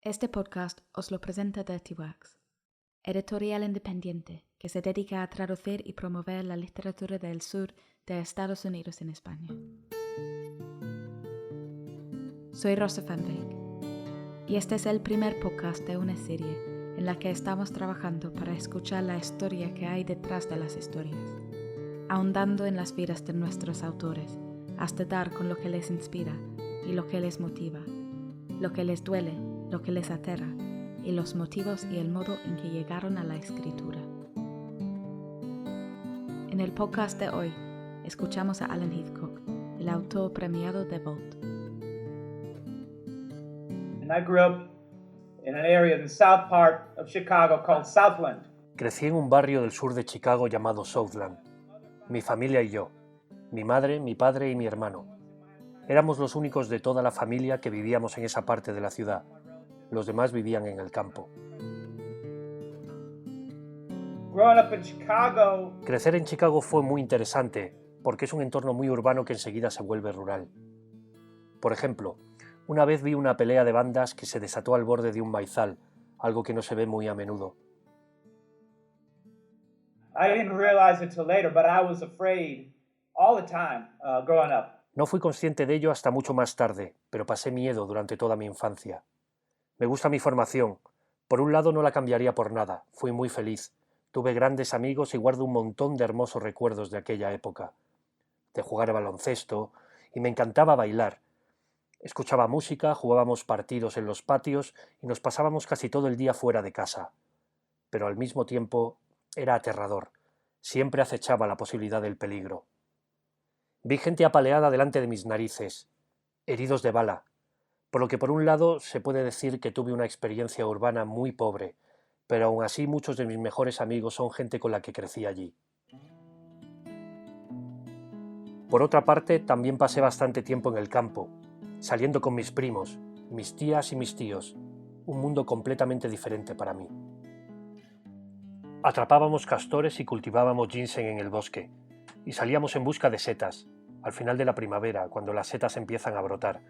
Este podcast os lo presenta Dirty Works, editorial independiente que se dedica a traducir y promover la literatura del sur de Estados Unidos en España. Soy Rosa van Beek y este es el primer podcast de una serie en la que estamos trabajando para escuchar la historia que hay detrás de las historias, ahondando en las vidas de nuestros autores hasta dar con lo que les inspira y lo que les motiva, lo que les duele, lo que les aterra y los motivos y el modo en que llegaron a la escritura. En el podcast de hoy, escuchamos a Allen Heathcock, el autor premiado de Vault. And I grew up in an area in the south part of Chicago called Southland. Crecí en un barrio del sur de Chicago llamado Southland. Mi familia y yo, mi madre, mi padre y mi hermano. Éramos los únicos de toda la familia que vivíamos en esa parte de la ciudad. Los demás vivían en el campo. Growing up in Chicago, Crecer en Chicago fue muy interesante, porque es un entorno muy urbano que enseguida se vuelve rural. Por ejemplo, una vez vi una pelea de bandas que se desató al borde de un maizal, algo que no se ve muy a menudo. I didn't realize it till later, but I was afraid all the time growing up. No fui consciente de ello hasta mucho más tarde, pero pasé miedo durante toda mi infancia. Me gusta mi formación. Por un lado no la cambiaría por nada, fui muy feliz. Tuve grandes amigos y guardo un montón de hermosos recuerdos de aquella época. De jugar a baloncesto, y me encantaba bailar. Escuchaba música, jugábamos partidos en los patios y nos pasábamos casi todo el día fuera de casa. Pero al mismo tiempo era aterrador. Siempre acechaba la posibilidad del peligro. Vi gente apaleada delante de mis narices, heridos de bala, por lo que por un lado se puede decir que tuve una experiencia urbana muy pobre, pero aún así muchos de mis mejores amigos son gente con la que crecí allí. Por otra parte, también pasé bastante tiempo en el campo, saliendo con mis primos, mis tías y mis tíos, un mundo completamente diferente para mí. Atrapábamos castores y cultivábamos ginseng en el bosque, y salíamos en busca de setas, al final de la primavera, cuando las setas empiezan a brotar.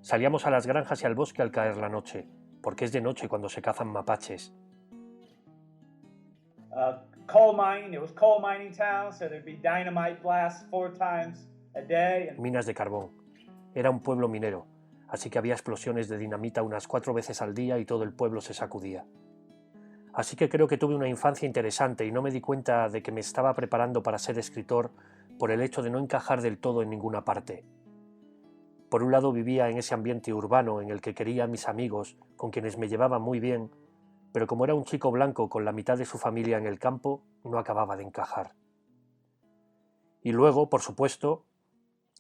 Salíamos a las granjas y al bosque al caer la noche, porque es de noche cuando se cazan mapaches. Coal mining, it was coal mining town, so there'd be dynamite blasts 4 times a day. Minas de carbón. Era un pueblo minero, así que había explosiones de dinamita unas 4 veces al día y todo el pueblo se sacudía. Así que creo que tuve una infancia interesante y no me di cuenta de que me estaba preparando para ser escritor por el hecho de no encajar del todo en ninguna parte. Por un lado vivía en ese ambiente urbano en el que quería a mis amigos, con quienes me llevaba muy bien, pero como era un chico blanco con la mitad de su familia en el campo, no acababa de encajar. Y luego, por supuesto,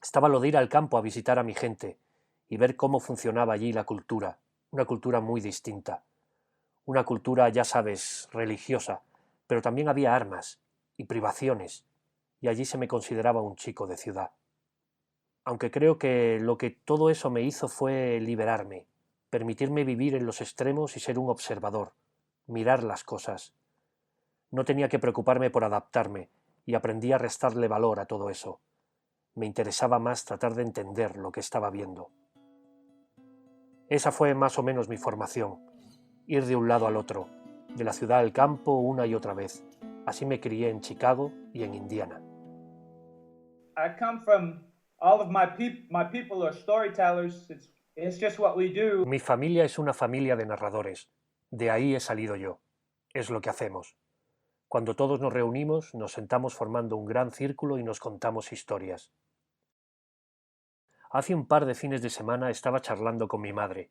estaba lo de ir al campo a visitar a mi gente y ver cómo funcionaba allí la cultura, una cultura muy distinta. Una cultura, ya sabes, religiosa, pero también había armas y privaciones, y allí se me consideraba un chico de ciudad. Aunque creo que lo que todo eso me hizo fue liberarme, permitirme vivir en los extremos y ser un observador, mirar las cosas. No tenía que preocuparme por adaptarme, y aprendí a restarle valor a todo eso. Me interesaba más tratar de entender lo que estaba viendo. Esa fue más o menos mi formación. Ir de un lado al otro, de la ciudad al campo una y otra vez. Así me crié en Chicago y en Indiana. I come from all of my people are storytellers. It's just what we do. Mi familia es una familia de narradores. De ahí he salido yo. Es lo que hacemos. Cuando todos nos reunimos, nos sentamos formando un gran círculo y nos contamos historias. Hace un par de fines de semana estaba charlando con mi madre.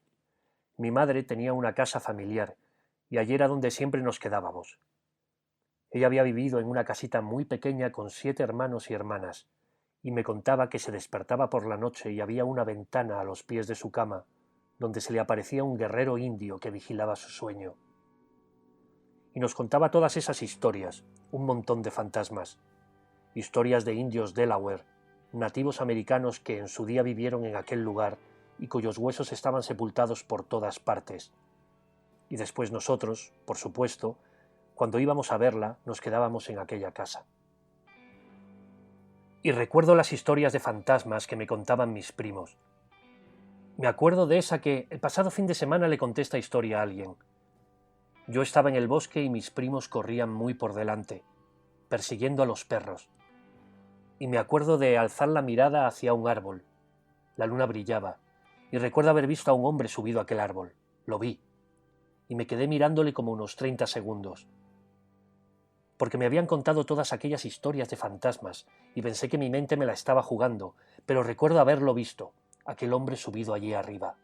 Mi madre tenía una casa familiar, y allí era donde siempre nos quedábamos. Ella había vivido en una casita muy pequeña con 7 hermanos y hermanas, y me contaba que se despertaba por la noche y había una ventana a los pies de su cama, donde se le aparecía un guerrero indio que vigilaba su sueño. Y nos contaba todas esas historias, un montón de fantasmas, historias de indios Delaware, nativos americanos que en su día vivieron en aquel lugar y cuyos huesos estaban sepultados por todas partes. Y después nosotros, por supuesto, cuando íbamos a verla, nos quedábamos en aquella casa. Y recuerdo las historias de fantasmas que me contaban mis primos. Me acuerdo de esa que el pasado fin de semana le conté esta historia a alguien. Yo estaba en el bosque y mis primos corrían muy por delante, persiguiendo a los perros. Y me acuerdo de alzar la mirada hacia un árbol. La luna brillaba, y recuerdo haber visto a un hombre subido a aquel árbol. Lo vi, y me quedé mirándole como unos 30 segundos. Porque me habían contado todas aquellas historias de fantasmas, y pensé que mi mente me la estaba jugando, pero recuerdo haberlo visto, aquel hombre subido allí arriba.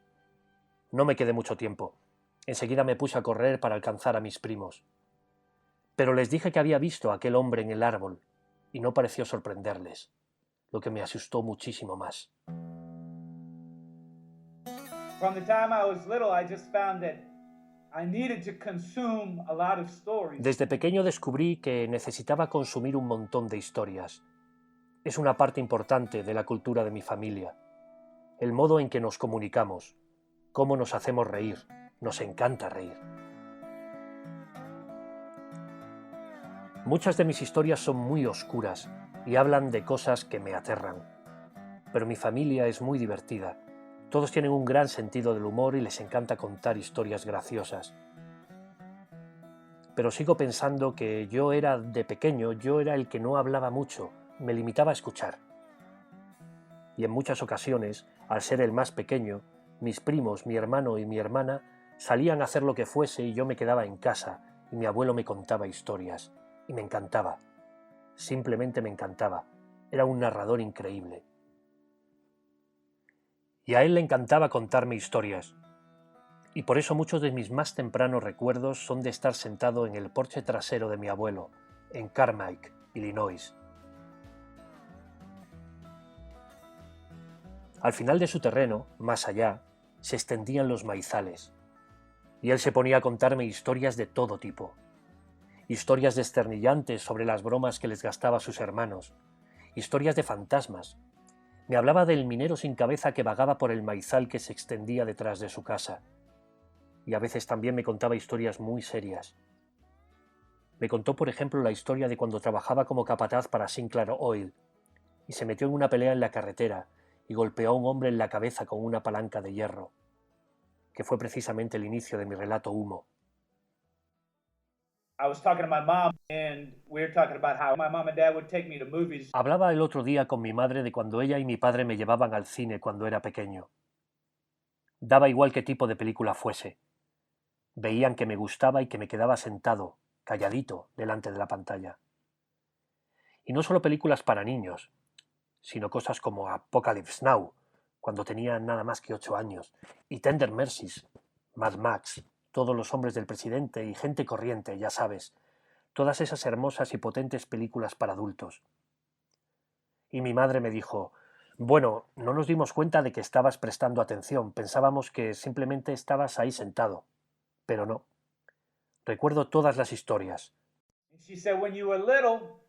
No me quedé mucho tiempo. Enseguida me puse a correr para alcanzar a mis primos. Pero les dije que había visto a aquel hombre en el árbol, y no pareció sorprenderles, lo que me asustó muchísimo más. From the time I was little, I just found that I needed to consume a lot of stories. Desde pequeño descubrí que necesitaba consumir un montón de historias. Es una parte importante de la cultura de mi familia. El modo en que nos comunicamos, cómo nos hacemos reír, nos encanta reír. Muchas de mis historias son muy oscuras y hablan de cosas que me aterran. Pero mi familia es muy divertida. Todos tienen un gran sentido del humor y les encanta contar historias graciosas. Pero sigo pensando que de pequeño, yo era el que no hablaba mucho, me limitaba a escuchar. Y en muchas ocasiones, al ser el más pequeño, mis primos, mi hermano y mi hermana salían a hacer lo que fuese y yo me quedaba en casa y mi abuelo me contaba historias. Y me encantaba. Simplemente me encantaba. Era un narrador increíble. Y a él le encantaba contarme historias. Y por eso muchos de mis más tempranos recuerdos son de estar sentado en el porche trasero de mi abuelo, en Carmike, Illinois. Al final de su terreno, más allá, se extendían los maizales. Y él se ponía a contarme historias de todo tipo. Historias desternillantes sobre las bromas que les gastaba a sus hermanos. Historias de fantasmas. Me hablaba del minero sin cabeza que vagaba por el maizal que se extendía detrás de su casa. Y a veces también me contaba historias muy serias. Me contó, por ejemplo, la historia de cuando trabajaba como capataz para Sinclair Oil y se metió en una pelea en la carretera y golpeó a un hombre en la cabeza con una palanca de hierro, que fue precisamente el inicio de mi relato Humo. I was talking to my mom, and we were talking about how my mom and dad would take me to movies. Hablaba el otro día con mi madre de cuando ella y mi padre me llevaban al cine cuando era pequeño. Daba igual qué tipo de película fuese. Veían que me gustaba y que me quedaba sentado, calladito, delante de la pantalla. Y no solo películas para niños, sino cosas como Apocalypse Now, cuando tenía nada más que 8 años, y Tender Mercies, Mad Max, Todos los hombres del presidente y Gente corriente, ya sabes, todas esas hermosas y potentes películas para adultos. Y mi madre me dijo, bueno, no nos dimos cuenta de que estabas prestando atención, pensábamos que simplemente estabas ahí sentado, pero no. Recuerdo todas las historias. She said, when you were little,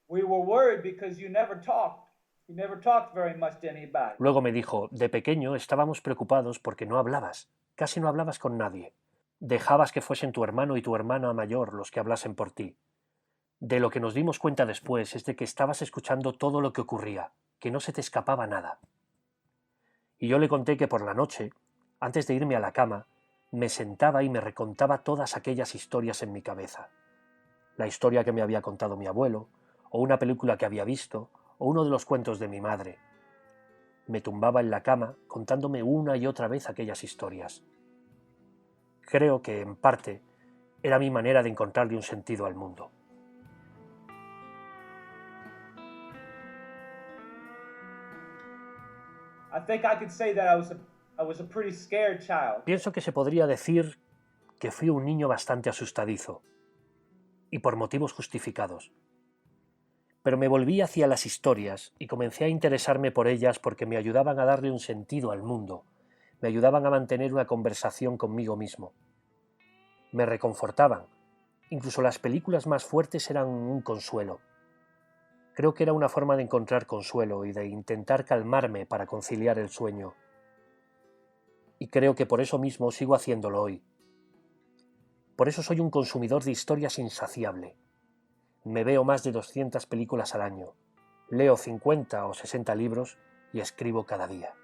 we were worried because you never talked. You never talked very much to anybody. Luego me dijo, de pequeño estábamos preocupados porque no hablabas, casi no hablabas con nadie. Dejabas que fuesen tu hermano y tu hermana mayor los que hablasen por ti. De lo que nos dimos cuenta después es de que estabas escuchando todo lo que ocurría, que no se te escapaba nada. Y yo le conté que por la noche, antes de irme a la cama, me sentaba y me recontaba todas aquellas historias en mi cabeza. La historia que me había contado mi abuelo, o una película que había visto, o uno de los cuentos de mi madre. Me tumbaba en la cama contándome una y otra vez aquellas historias. Creo que, en parte, era mi manera de encontrarle un sentido al mundo. I think I could say that I was a pretty scared child. Pienso que se podría decir que fui un niño bastante asustadizo, y por motivos justificados. Pero me volví hacia las historias y comencé a interesarme por ellas porque me ayudaban a darle un sentido al mundo, me ayudaban a mantener una conversación conmigo mismo. Me reconfortaban. Incluso las películas más fuertes eran un consuelo. Creo que era una forma de encontrar consuelo y de intentar calmarme para conciliar el sueño. Y creo que por eso mismo sigo haciéndolo hoy. Por eso soy un consumidor de historias insaciable. Me veo más de 200 películas al año, leo 50 o 60 libros y escribo cada día.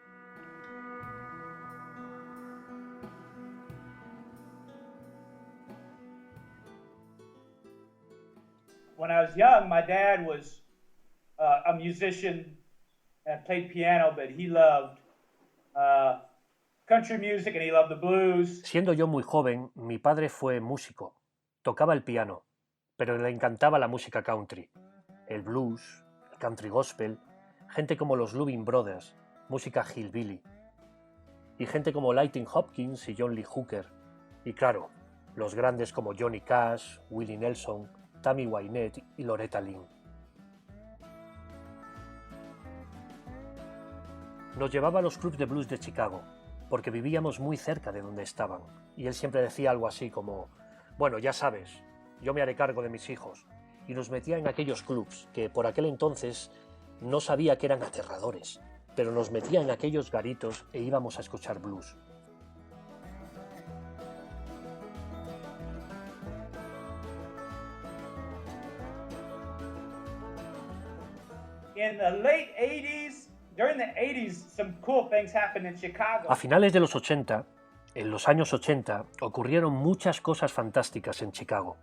when I was young, my dad was a musician and played piano, but he loved country music and he loved the blues. Siendo yo muy joven, mi padre fue músico, tocaba el piano, pero le encantaba la música country, el blues, el country gospel, gente como los Loving Brothers, música hillbilly, y gente como Lightning Hopkins y John Lee Hooker, y claro, los grandes como Johnny Cash, Willie Nelson, Tammy Wynette y Loretta Lynn. Nos llevaba a los clubs de blues de Chicago, porque vivíamos muy cerca de donde estaban, y él siempre decía algo así como, bueno, ya sabes, yo me haré cargo de mis hijos, y nos metía en aquellos clubs que por aquel entonces no sabía que eran aterradores, pero nos metía en aquellos garitos e íbamos a escuchar blues. In the late 80s, during the 80s, some cool things happened in Chicago. A finales de los 80, en los años 80, ocurrieron muchas cosas fantásticas en Chicago.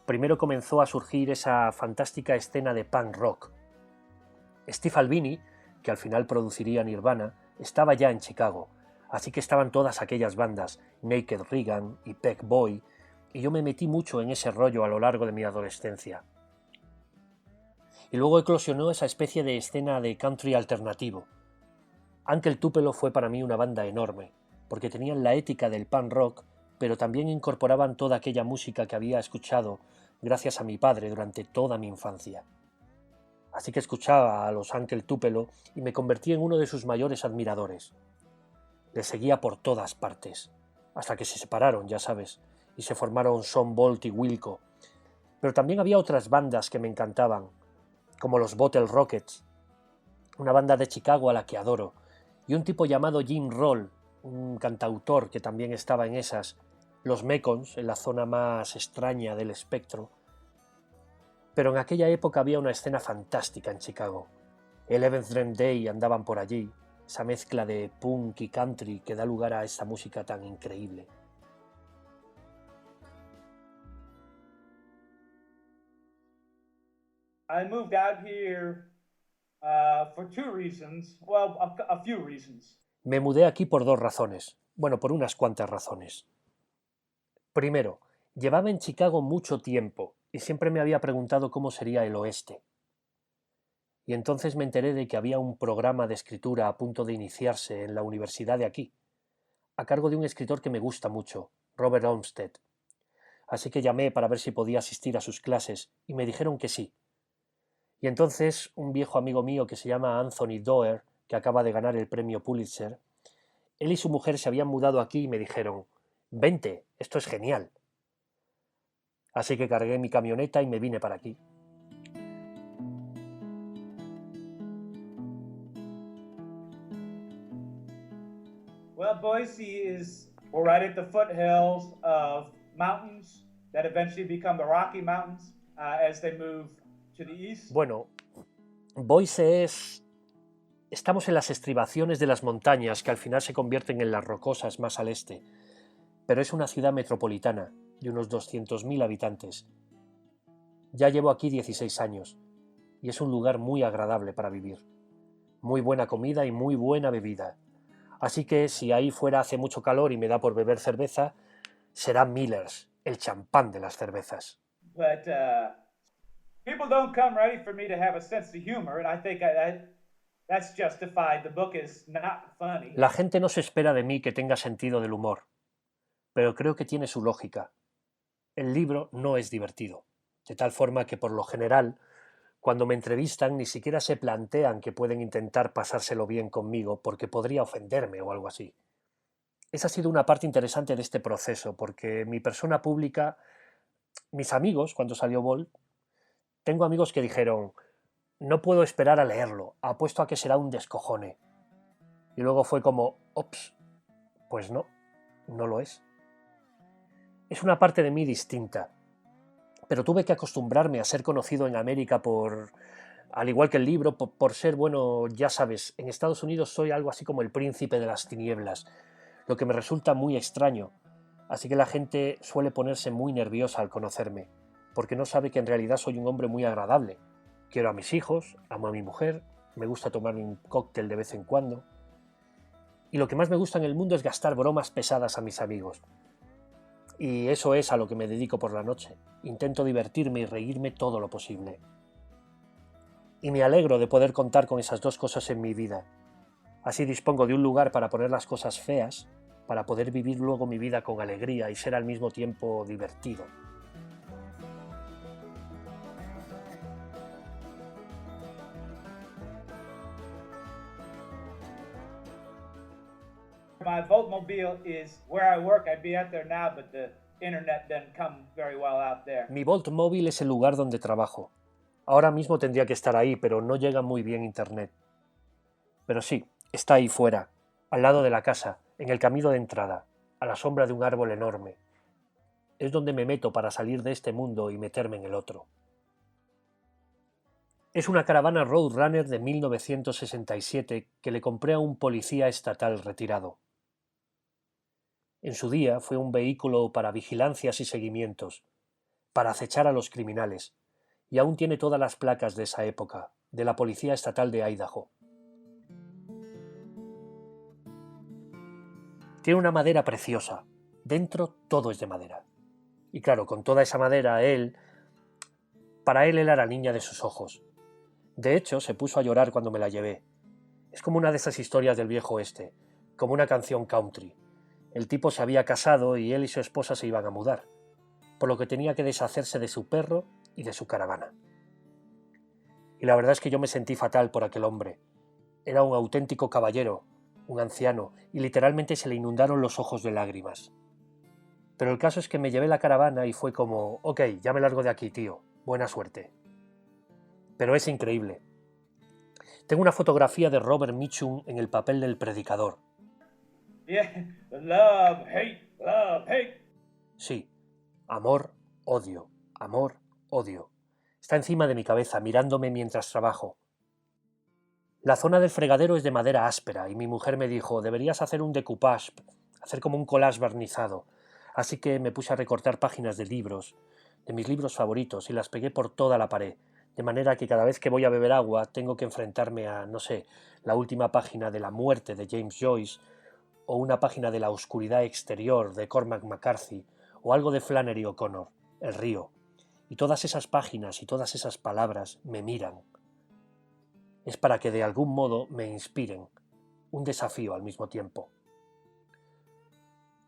Primero comenzó a surgir esa fantástica escena de punk rock. Steve Albini, que al final produciría Nirvana, estaba ya en Chicago, así que estaban todas aquellas bandas, Naked Reagan y Peck Boy, y yo me metí mucho en ese rollo a lo largo de mi adolescencia. Y luego eclosionó esa especie de escena de country alternativo. Uncle Tupelo fue para mí una banda enorme, porque tenían la ética del punk rock, pero también incorporaban toda aquella música que había escuchado gracias a mi padre durante toda mi infancia. Así que escuchaba a los Uncle Tupelo y me convertí en uno de sus mayores admiradores. Les seguía por todas partes, hasta que se separaron, ya sabes, y se formaron Son Volt y Wilco. Pero también había otras bandas que me encantaban, como los Bottle Rockets, una banda de Chicago a la que adoro, y un tipo llamado Jim Roll, un cantautor que también estaba en esas, los Mekons, en la zona más extraña del espectro. Pero en aquella época había una escena fantástica en Chicago. El 11th Dream Day andaban por allí, esa mezcla de punk y country que da lugar a esa música tan increíble. I moved out here for two reasons. Well, a few reasons. Me mudé aquí por dos razones. Bueno, por unas cuantas razones. Primero, llevaba en Chicago mucho tiempo y siempre me había preguntado cómo sería el oeste. Y entonces me enteré de que había un programa de escritura a punto de iniciarse en la universidad de aquí, a cargo de un escritor que me gusta mucho, Robert Olmsted. Así que llamé para ver si podía asistir a sus clases y me dijeron que sí. Y entonces un viejo amigo mío que se llama Anthony Doerr, que acaba de ganar el premio Pulitzer, él y su mujer se habían mudado aquí y me dijeron, vente, esto es genial. Así que cargué mi camioneta y me vine para aquí. Well, Boise is, we're right at the foothills of mountains that eventually become the Rocky Mountains as they move to the east. Bueno, Boise es... Estamos en las estribaciones de las montañas que al final se convierten en las rocosas más al este, pero es una ciudad metropolitana de unos 200.000 habitantes. Ya llevo aquí 16 años y es un lugar muy agradable para vivir. Muy buena comida y muy buena bebida. Así que si ahí fuera hace mucho calor y me da por beber cerveza, será Miller's, el champán de las cervezas. But people don't come ready for me to have a sense of humor, and I think that's justified. The book is not funny. La gente no se espera de mí que tenga sentido del humor, pero creo que tiene su lógica. El libro no es divertido, de tal forma que por lo general, cuando me entrevistan ni siquiera se plantean que pueden intentar pasárselo bien conmigo porque podría ofenderme o algo así. Esa ha sido una parte interesante de este proceso, porque mi persona pública, mis amigos, cuando salió Bolt, tengo amigos que dijeron, no puedo esperar a leerlo, apuesto a que será un descojone. Y luego fue como, ops, pues no, no lo es. Es una parte de mí distinta, pero tuve que acostumbrarme a ser conocido en América al igual que el libro, por ser, bueno, ya sabes, en Estados Unidos soy algo así como el príncipe de las tinieblas, lo que me resulta muy extraño, así que la gente suele ponerse muy nerviosa al conocerme, porque no sabe que en realidad soy un hombre muy agradable. Quiero a mis hijos, amo a mi mujer, me gusta tomarme un cóctel de vez en cuando. Y lo que más me gusta en el mundo es gastar bromas pesadas a mis amigos. Y eso es a lo que me dedico por la noche. Intento divertirme y reírme todo lo posible. Y me alegro de poder contar con esas dos cosas en mi vida. Así dispongo de un lugar para poner las cosas feas, para poder vivir luego mi vida con alegría y ser al mismo tiempo divertido. My Voltmobile is where I work. I'd be out there now, but the internet doesn't come very well out there. Mi Voltmobile es el lugar donde trabajo. Ahora mismo tendría que estar ahí, pero no llega muy bien internet. Pero sí, está ahí fuera, al lado de la casa, en el camino de entrada, a la sombra de un árbol enorme. Es donde me meto para salir de este mundo y meterme en el otro. Es una caravana Roadrunner de 1967 que le compré a un policía estatal retirado. En su día fue un vehículo para vigilancias y seguimientos, para acechar a los criminales, y aún tiene todas las placas de esa época, de la Policía Estatal de Idaho. Tiene una madera preciosa, dentro todo es de madera. Y claro, con toda esa madera, para él era la niña de sus ojos. De hecho, se puso a llorar cuando me la llevé. Es como una de esas historias del viejo oeste, como una canción country. El tipo se había casado y él y su esposa se iban a mudar, por lo que tenía que deshacerse de su perro y de su caravana. Y la verdad es que yo me sentí fatal por aquel hombre. Era un auténtico caballero, un anciano, y literalmente se le inundaron los ojos de lágrimas. Pero el caso es que me llevé la caravana y fue como, ok, ya me largo de aquí, tío, buena suerte. Pero es increíble. Tengo una fotografía de Robert Mitchum en el papel del predicador. Yeah, love, hate. Sí, amor, odio, amor, odio. Está encima de mi cabeza, mirándome mientras trabajo. La zona del fregadero es de madera áspera y mi mujer me dijo, deberías hacer un decoupage, hacer como un collage barnizado. Así que me puse a recortar páginas de libros, de mis libros favoritos, y las pegué por toda la pared, de manera que cada vez que voy a beber agua tengo que enfrentarme a, no sé, la última página de La muerte de James Joyce, o una página de La oscuridad exterior de Cormac McCarthy, o algo de Flannery O'Connor, El río. Y todas esas páginas y todas esas palabras me miran. Es para que de algún modo me inspiren, un desafío al mismo tiempo.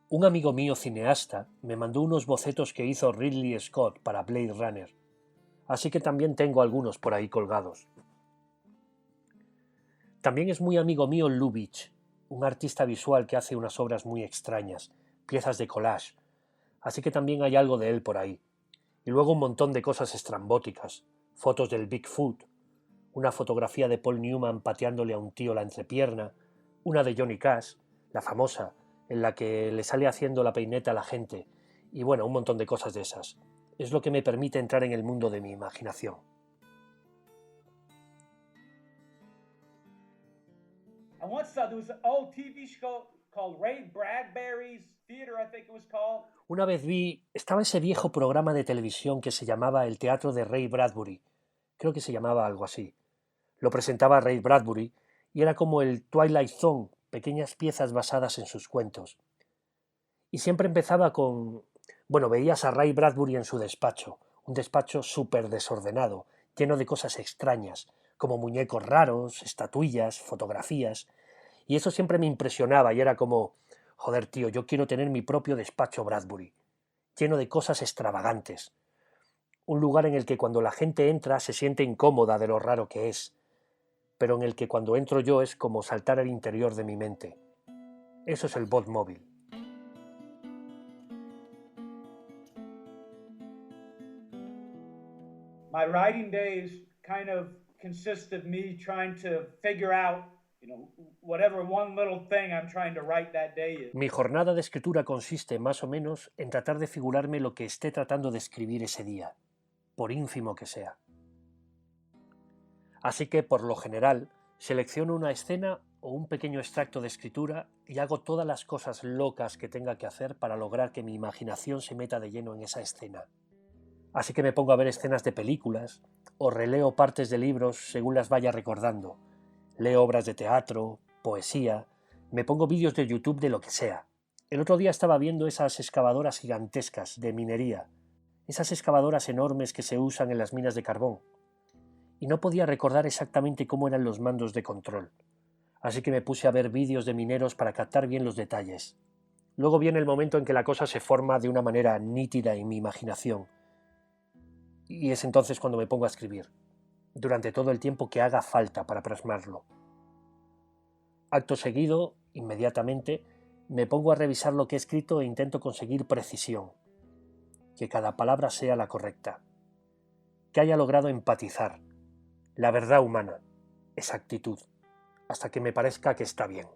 Un amigo mío cineasta me mandó unos bocetos que hizo Ridley Scott para Blade Runner, así que también tengo algunos por ahí colgados. También es muy amigo mío Lubitsch, un artista visual que hace unas obras muy extrañas, piezas de collage, así que también hay algo de él por ahí. Y luego un montón de cosas estrambóticas, fotos del Bigfoot, una fotografía de Paul Newman pateándole a un tío la entrepierna, una de Johnny Cash, la famosa, en la que le sale haciendo la peineta a la gente, y bueno, un montón de cosas de esas. Es lo que me permite entrar en el mundo de mi imaginación. I once saw there was an old TV show called Ray Bradbury's Theater, I think it was called. Una vez estaba ese viejo programa de televisión que se llamaba El Teatro de Ray Bradbury, creo que se llamaba algo así. Lo presentaba Ray Bradbury y era como el Twilight Zone, pequeñas piezas basadas en sus cuentos. Y siempre empezaba con... Bueno, veías a Ray Bradbury en su despacho, un despacho súper desordenado, lleno de cosas extrañas, como muñecos raros, estatuillas, fotografías, y eso siempre me impresionaba y era como, joder tío, yo quiero tener mi propio despacho Bradbury, lleno de cosas extravagantes, un lugar en el que cuando la gente entra se siente incómoda de lo raro que es, pero en el que cuando entro yo es como saltar al interior de mi mente. Eso es el Voltmobile. My writing days kind of consist of me trying to figure out, whatever one little thing I'm trying to write that day is. Mi jornada de escritura consiste más o menos en tratar de figurarme lo que esté tratando de escribir ese día, por ínfimo que sea. Así que, por lo general, selecciono una escena o un pequeño extracto de escritura y hago todas las cosas locas que tenga que hacer para lograr que mi imaginación se meta de lleno en esa escena. Así que me pongo a ver escenas de películas o releo partes de libros según las vaya recordando. Leo obras de teatro, poesía, me pongo vídeos de YouTube de lo que sea. El otro día estaba viendo esas excavadoras gigantescas de minería, esas excavadoras enormes que se usan en las minas de carbón, y no podía recordar exactamente cómo eran los mandos de control. Así que me puse a ver vídeos de mineros para captar bien los detalles. Luego viene el momento en que la cosa se forma de una manera nítida en mi imaginación, y es entonces cuando me pongo a escribir, durante todo el tiempo que haga falta para plasmarlo. Acto seguido, inmediatamente, me pongo a revisar lo que he escrito e intento conseguir precisión, que cada palabra sea la correcta, que haya logrado empatizar, la verdad humana, exactitud, hasta que me parezca que está bien.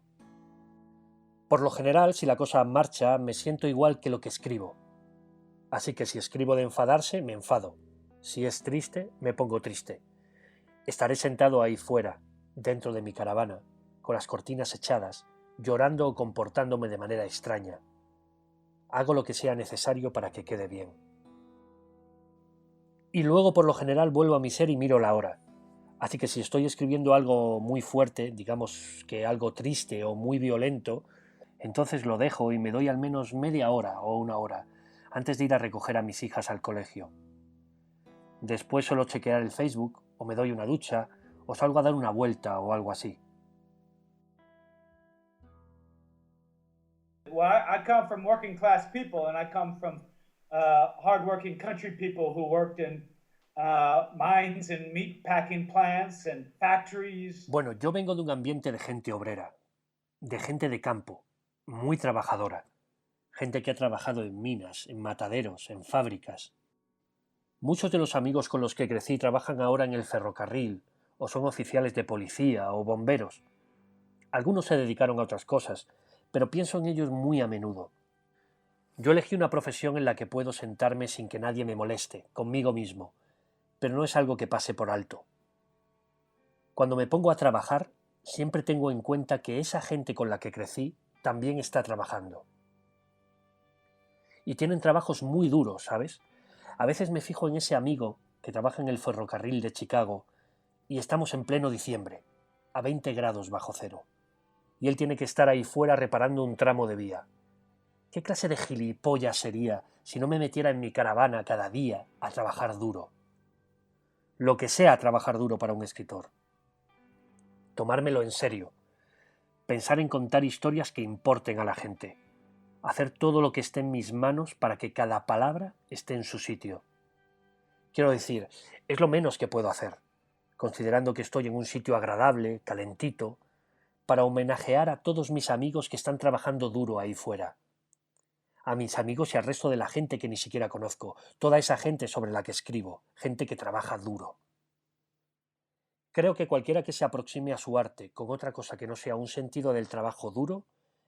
Por lo general, si la cosa marcha, me siento igual que lo que escribo. Así que si escribo de enfadarse, me enfado. Si es triste, me pongo triste. Estaré sentado ahí fuera, dentro de mi caravana, con las cortinas echadas, llorando o comportándome de manera extraña. Hago lo que sea necesario para que quede bien. Y luego, por lo general, vuelvo a mi ser y miro la hora. Así que si estoy escribiendo algo muy fuerte, digamos que algo triste o muy violento, entonces lo dejo y me doy al menos media hora o una hora antes de ir a recoger a mis hijas al colegio. Después suelo chequear el Facebook, o me doy una ducha, o salgo a dar una vuelta o algo así. Well, I come from working class people, and I come from hardworking country people who worked in mines and meat packing plants and factories. Bueno, yo vengo de un ambiente de gente obrera, de gente de campo, muy trabajadora, gente que ha trabajado en minas, en mataderos, en fábricas. Muchos de los amigos con los que crecí trabajan ahora en el ferrocarril, o son oficiales de policía o bomberos. Algunos se dedicaron a otras cosas, pero pienso en ellos muy a menudo. Yo elegí una profesión en la que puedo sentarme sin que nadie me moleste, conmigo mismo, pero no es algo que pase por alto. Cuando me pongo a trabajar, siempre tengo en cuenta que esa gente con la que crecí también está trabajando. Y tienen trabajos muy duros, ¿sabes? A veces me fijo en ese amigo que trabaja en el ferrocarril de Chicago y estamos en pleno diciembre, a 20 grados bajo cero. Y él tiene que estar ahí fuera reparando un tramo de vía. ¿Qué clase de gilipollas sería si no me metiera en mi caravana cada día a trabajar duro? Lo que sea trabajar duro para un escritor. Tomármelo en serio. Pensar en contar historias que importen a la gente. Hacer todo lo que esté en mis manos para que cada palabra esté en su sitio. Quiero decir, es lo menos que puedo hacer, considerando que estoy en un sitio agradable, calentito, para homenajear a todos mis amigos que están trabajando duro ahí fuera. A mis amigos y al resto de la gente que ni siquiera conozco, toda esa gente sobre la que escribo, gente que trabaja duro. Creo que cualquiera que se aproxime a su arte con otra cosa que no sea un sentido del trabajo duro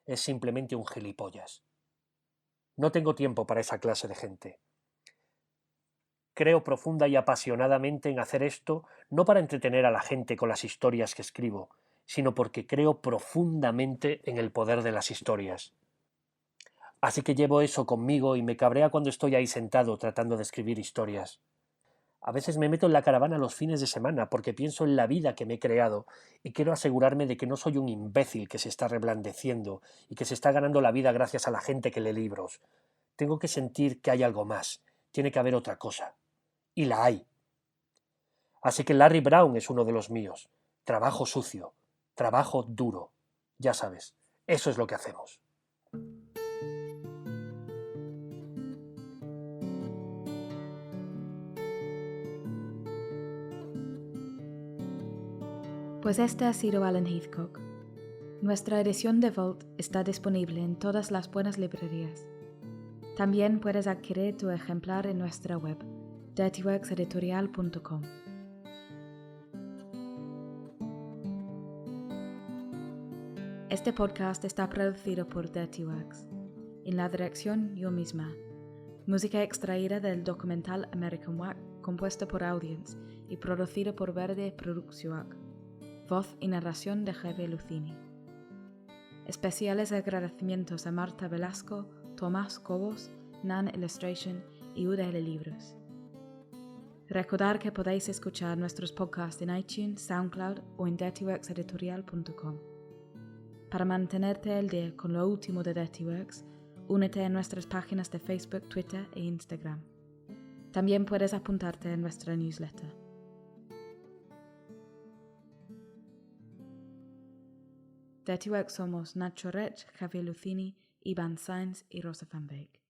es simplemente un gilipollas. No tengo tiempo para esa clase de gente. Creo profunda y apasionadamente en hacer esto no para entretener a la gente con las historias que escribo, sino porque creo profundamente en el poder de las historias. Así que llevo eso conmigo y me cabrea cuando estoy ahí sentado tratando de escribir historias. A veces me meto en la caravana los fines de semana porque pienso en la vida que me he creado y quiero asegurarme de que no soy un imbécil que se está reblandeciendo y que se está ganando la vida gracias a la gente que lee libros. Tengo que sentir que hay algo más, tiene que haber otra cosa. Y la hay. Así que Larry Brown es uno de los míos. Trabajo sucio, trabajo duro. Ya sabes, eso es lo que hacemos. Pues este ha sido Alan Heathcock. Nuestra edición de Vault está disponible en todas las buenas librerías. También puedes adquirir tu ejemplar en nuestra web, dirtyworkseditorial.com. Este podcast está producido por Dirty Works. En la dirección, yo misma. Música extraída del documental American Wack, compuesto por Audience y producido por Verde Producción. Voz y narración de Javier Lucini. Especiales agradecimientos a Marta Velasco, Tomás Cobos, Nan Illustration y UDL Libros. Recordad que podéis escuchar nuestros podcasts en iTunes, SoundCloud o en dirtyworkseditorial.com. Para mantenerte al día con lo último de Dirty Works, únete a nuestras páginas de Facebook, Twitter e Instagram. También puedes apuntarte en nuestra newsletter. Dirty Works somos Nacho Rech, Javier Lucini, Iván Sainz y Rosa Van Beek.